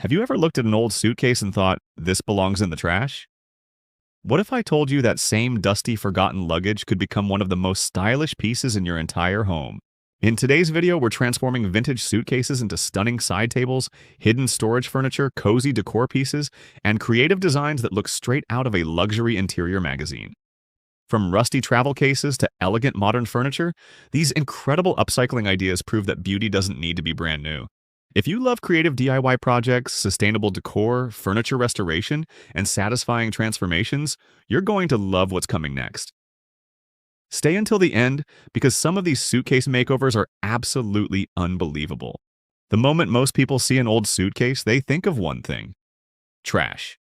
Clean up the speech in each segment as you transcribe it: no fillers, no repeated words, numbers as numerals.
Have you ever looked at an old suitcase and thought, this belongs in the trash? What if I told you that same dusty, forgotten luggage could become one of the most stylish pieces in your entire home? In today's video, we're transforming vintage suitcases into stunning side tables, hidden storage furniture, cozy decor pieces, and creative designs that look straight out of a luxury interior magazine. From rusty travel cases to elegant modern furniture, these incredible upcycling ideas prove that beauty doesn't need to be brand new. If you love creative DIY projects, sustainable decor, furniture restoration, and satisfying transformations, you're going to love what's coming next. Stay until the end because some of these suitcase makeovers are absolutely unbelievable. The moment most people see an old suitcase, they think of one thing: trash.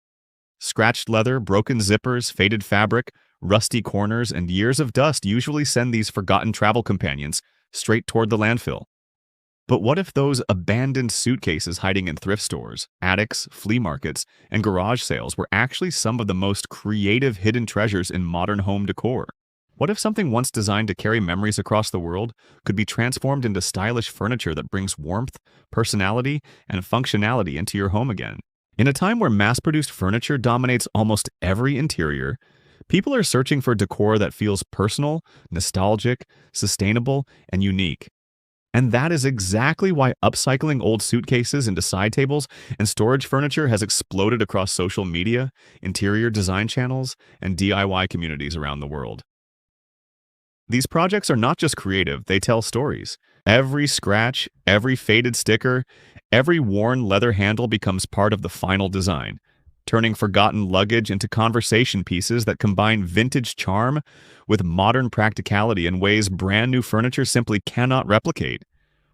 Scratched leather, broken zippers, faded fabric, rusty corners, and years of dust usually send these forgotten travel companions straight toward the landfill. But what if those abandoned suitcases hiding in thrift stores, attics, flea markets, and garage sales were actually some of the most creative hidden treasures in modern home decor? What if something once designed to carry memories across the world could be transformed into stylish furniture that brings warmth, personality, and functionality into your home again? In a time where mass-produced furniture dominates almost every interior, people are searching for decor that feels personal, nostalgic, sustainable, and unique. And that is exactly why upcycling old suitcases into side tables and storage furniture has exploded across social media, interior design channels, and DIY communities around the world. These projects are not just creative, they tell stories. Every scratch, every faded sticker, every worn leather handle becomes part of the final design, turning forgotten luggage into conversation pieces that combine vintage charm with modern practicality in ways brand new furniture simply cannot replicate.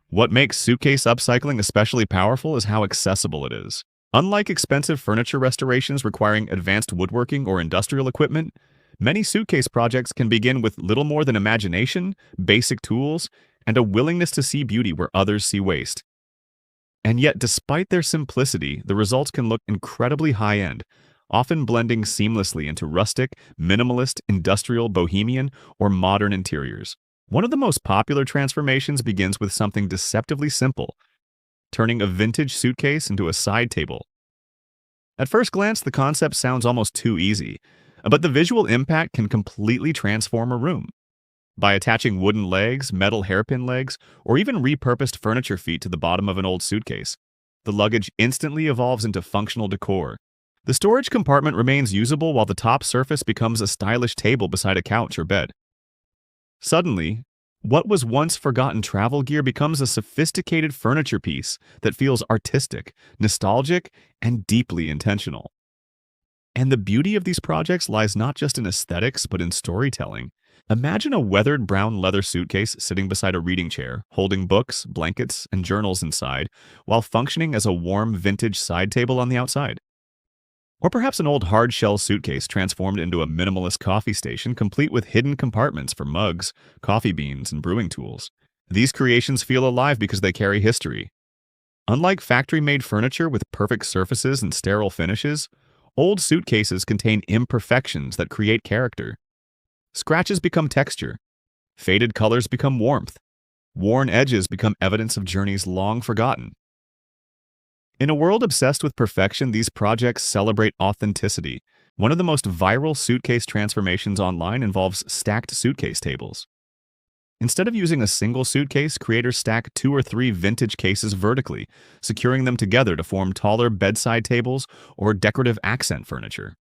What makes suitcase upcycling especially powerful is how accessible it is. Unlike expensive furniture restorations requiring advanced woodworking or industrial equipment, many suitcase projects can begin with little more than imagination, basic tools, and a willingness to see beauty where others see waste. And yet, despite their simplicity, the results can look incredibly high-end, often blending seamlessly into rustic, minimalist, industrial, bohemian, or modern interiors. One of the most popular transformations begins with something deceptively simple: turning a vintage suitcase into a side table. At first glance, the concept sounds almost too easy, but the visual impact can completely transform a room. By attaching wooden legs, metal hairpin legs, or even repurposed furniture feet to the bottom of an old suitcase, the luggage instantly evolves into functional decor. The storage compartment remains usable while the top surface becomes a stylish table beside a couch or bed. Suddenly, what was once forgotten travel gear becomes a sophisticated furniture piece that feels artistic, nostalgic, and deeply intentional. And the beauty of these projects lies not just in aesthetics, but in storytelling. Imagine a weathered brown leather suitcase sitting beside a reading chair, holding books, blankets, and journals inside, while functioning as a warm vintage side table on the outside. Or perhaps an old hard-shell suitcase transformed into a minimalist coffee station complete with hidden compartments for mugs, coffee beans, and brewing tools. These creations feel alive because they carry history. Unlike factory-made furniture with perfect surfaces and sterile finishes, old suitcases contain imperfections that create character. Scratches become texture. Faded colors become warmth. Worn edges become evidence of journeys long forgotten. In a world obsessed with perfection, these projects celebrate authenticity. One of the most viral suitcase transformations online involves stacked suitcase tables. Instead of using a single suitcase, creators stack 2 or 3 vintage cases vertically, securing them together to form taller bedside tables or decorative accent furniture.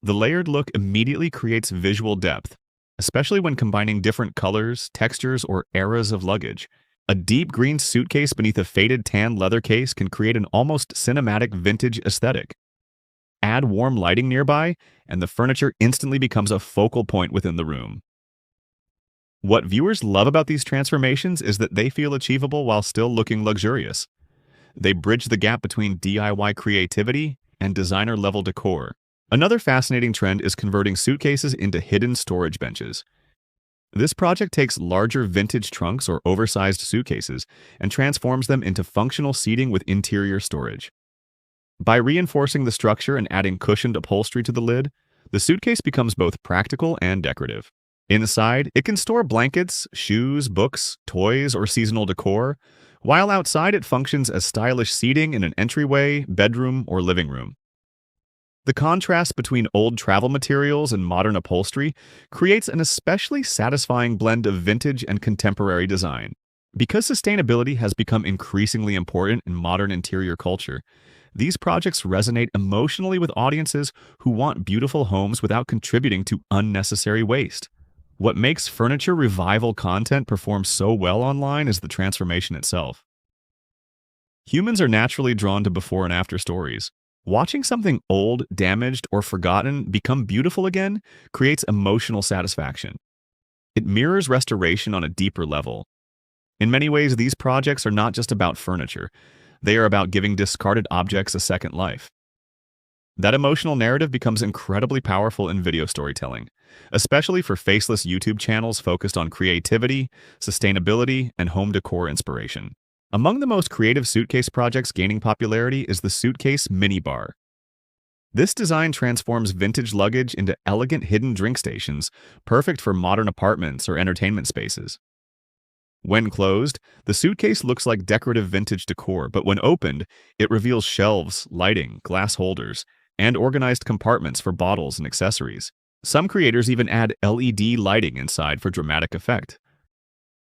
The layered look immediately creates visual depth, especially when combining different colors, textures, or eras of luggage. A deep green suitcase beneath a faded tan leather case can create an almost cinematic vintage aesthetic. Add warm lighting nearby, and the furniture instantly becomes a focal point within the room. What viewers love about these transformations is that they feel achievable while still looking luxurious. They bridge the gap between DIY creativity and designer-level decor. Another fascinating trend is converting suitcases into hidden storage benches. This project takes larger vintage trunks or oversized suitcases and transforms them into functional seating with interior storage. By reinforcing the structure and adding cushioned upholstery to the lid, the suitcase becomes both practical and decorative. Inside, it can store blankets, shoes, books, toys, or seasonal decor, while outside it functions as stylish seating in an entryway, bedroom, or living room. The contrast between old travel materials and modern upholstery creates an especially satisfying blend of vintage and contemporary design. Because sustainability has become increasingly important in modern interior culture, these projects resonate emotionally with audiences who want beautiful homes without contributing to unnecessary waste. What makes furniture revival content perform so well online is the transformation itself. Humans are naturally drawn to before and after stories. Watching something old, damaged, or forgotten become beautiful again creates emotional satisfaction. It mirrors restoration on a deeper level. In many ways, these projects are not just about furniture. They are about giving discarded objects a second life. That emotional narrative becomes incredibly powerful in video storytelling, especially for faceless YouTube channels focused on creativity, sustainability, and home decor inspiration. Among the most creative suitcase projects gaining popularity is the Suitcase minibar. This design transforms vintage luggage into elegant hidden drink stations, perfect for modern apartments or entertainment spaces. When closed, the suitcase looks like decorative vintage decor, but when opened, it reveals shelves, lighting, glass holders, and organized compartments for bottles and accessories. Some creators even add LED lighting inside for dramatic effect.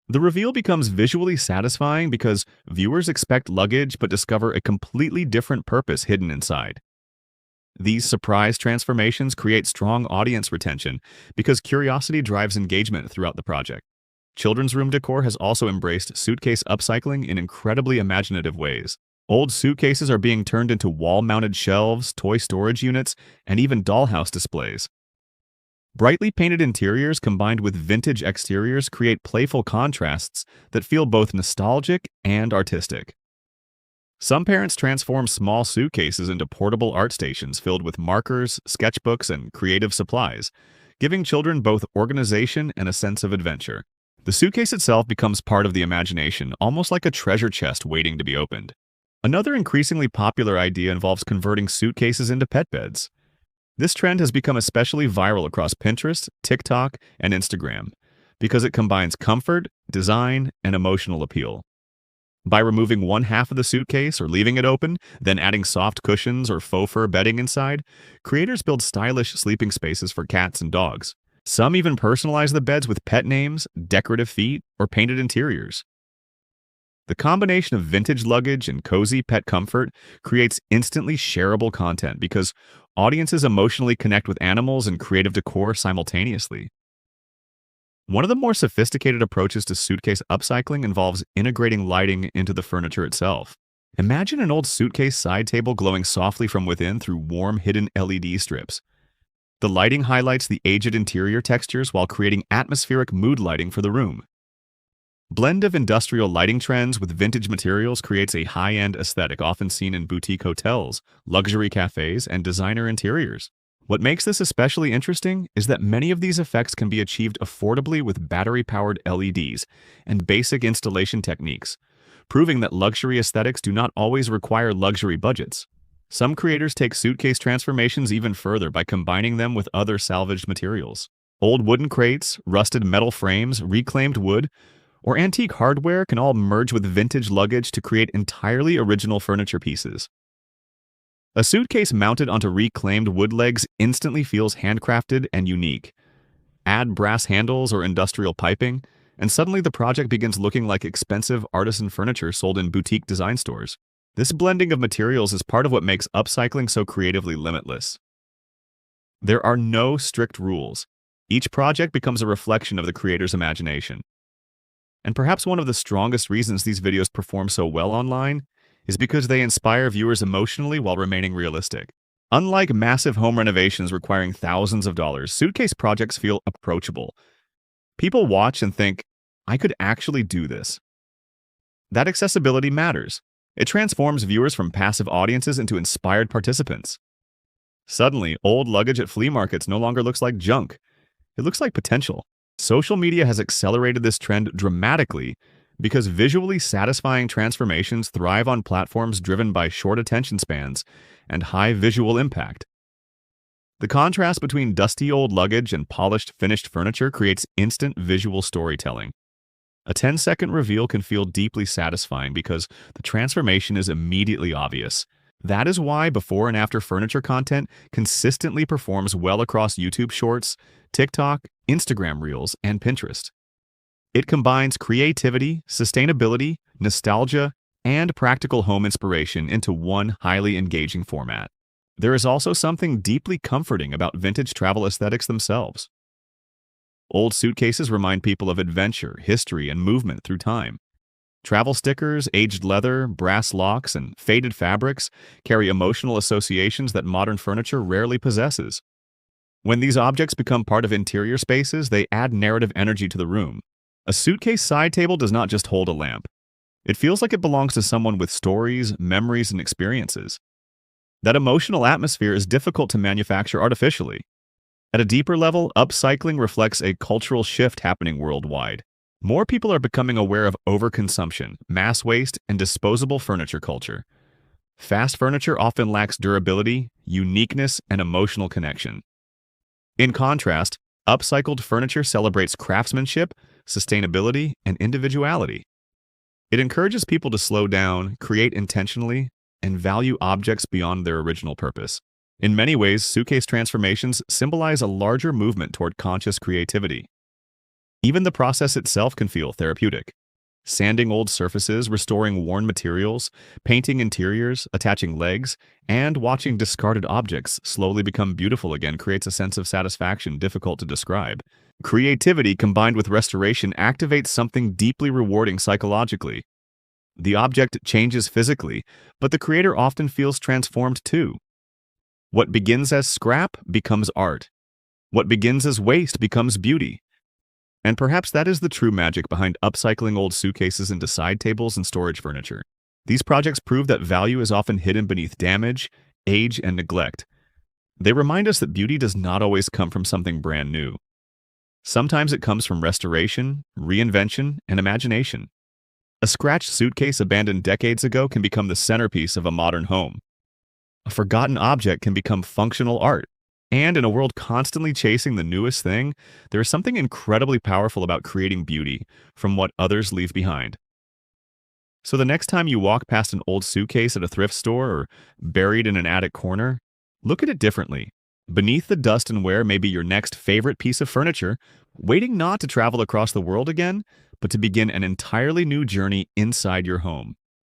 The reveal becomes visually satisfying because viewers expect luggage but discover a completely different purpose hidden inside. These surprise transformations create strong audience retention because curiosity drives engagement throughout the project. Children's room decor has also embraced suitcase upcycling in incredibly imaginative ways. Old suitcases are being turned into wall-mounted shelves, toy storage units, and even dollhouse displays. Brightly painted interiors combined with vintage exteriors create playful contrasts that feel both nostalgic and artistic. Some parents transform small suitcases into portable art stations filled with markers, sketchbooks, and creative supplies, giving children both organization and a sense of adventure. The suitcase itself becomes part of the imagination, almost like a treasure chest waiting to be opened. Another increasingly popular idea involves converting suitcases into pet beds. This trend has become especially viral across Pinterest, TikTok, and Instagram because it combines comfort, design, and emotional appeal. By removing one half of the suitcase or leaving it open, then adding soft cushions or faux fur bedding inside, creators build stylish sleeping spaces for cats and dogs. Some even personalize the beds with pet names, decorative feet, or painted interiors. The combination of vintage luggage and cozy pet comfort creates instantly shareable content because audiences emotionally connect with animals and creative decor simultaneously. One of the more sophisticated approaches to suitcase upcycling involves integrating lighting into the furniture itself. Imagine an old suitcase side table glowing softly from within through warm hidden LED strips. The lighting highlights the aged interior textures while creating atmospheric mood lighting for the room. Blend of industrial lighting trends with vintage materials creates a high-end aesthetic often seen in boutique hotels, luxury cafes, and designer interiors. What makes this especially interesting is that many of these effects can be achieved affordably with battery-powered LEDs and basic installation techniques, proving that luxury aesthetics do not always require luxury budgets. Some creators take suitcase transformations even further by combining them with other salvaged materials. Old wooden crates, rusted metal frames, reclaimed wood, or antique hardware can all merge with vintage luggage to create entirely original furniture pieces. A suitcase mounted onto reclaimed wood legs instantly feels handcrafted and unique. Add brass handles or industrial piping, and suddenly the project begins looking like expensive artisan furniture sold in boutique design stores. This blending of materials is part of what makes upcycling so creatively limitless. There are no strict rules. Each project becomes a reflection of the creator's imagination. And perhaps one of the strongest reasons these videos perform so well online is because they inspire viewers emotionally while remaining realistic. Unlike massive home renovations requiring thousands of dollars, suitcase projects feel approachable. People watch and think, I could actually do this. That accessibility matters. It transforms viewers from passive audiences into inspired participants. Suddenly, old luggage at flea markets no longer looks like junk. It looks like potential. Social media has accelerated this trend dramatically because visually satisfying transformations thrive on platforms driven by short attention spans and high visual impact. The contrast between dusty old luggage and polished, finished furniture creates instant visual storytelling. A 10-second reveal can feel deeply satisfying because the transformation is immediately obvious. That is why before and after furniture content consistently performs well across YouTube Shorts, TikTok, Instagram Reels, and Pinterest. It combines creativity, sustainability, nostalgia, and practical home inspiration into one highly engaging format. There is also something deeply comforting about vintage travel aesthetics themselves. Old suitcases remind people of adventure, history, and movement through time. Travel stickers, aged leather, brass locks, and faded fabrics carry emotional associations that modern furniture rarely possesses. When these objects become part of interior spaces, they add narrative energy to the room. A suitcase side table does not just hold a lamp. It feels like it belongs to someone with stories, memories, and experiences. That emotional atmosphere is difficult to manufacture artificially. At a deeper level, upcycling reflects a cultural shift happening worldwide. More people are becoming aware of overconsumption, mass waste, and disposable furniture culture. Fast furniture often lacks durability, uniqueness, and emotional connection. In contrast, upcycled furniture celebrates craftsmanship, sustainability, and individuality. It encourages people to slow down, create intentionally, and value objects beyond their original purpose. In many ways, suitcase transformations symbolize a larger movement toward conscious creativity. Even the process itself can feel therapeutic. Sanding old surfaces, restoring worn materials, painting interiors, attaching legs, and watching discarded objects slowly become beautiful again creates a sense of satisfaction difficult to describe. Creativity combined with restoration activates something deeply rewarding psychologically. The object changes physically, but the creator often feels transformed too. What begins as scrap becomes art. What begins as waste becomes beauty. And perhaps that is the true magic behind upcycling old suitcases into side tables and storage furniture. These projects prove that value is often hidden beneath damage, age, and neglect. They remind us that beauty does not always come from something brand new. Sometimes it comes from restoration, reinvention, and imagination. A scratched suitcase abandoned decades ago can become the centerpiece of a modern home. A forgotten object can become functional art. And in a world constantly chasing the newest thing, there is something incredibly powerful about creating beauty from what others leave behind. So the next time you walk past an old suitcase at a thrift store or buried in an attic corner, look at it differently. Beneath the dust and wear may be your next favorite piece of furniture, waiting not to travel across the world again, but to begin an entirely new journey inside your home.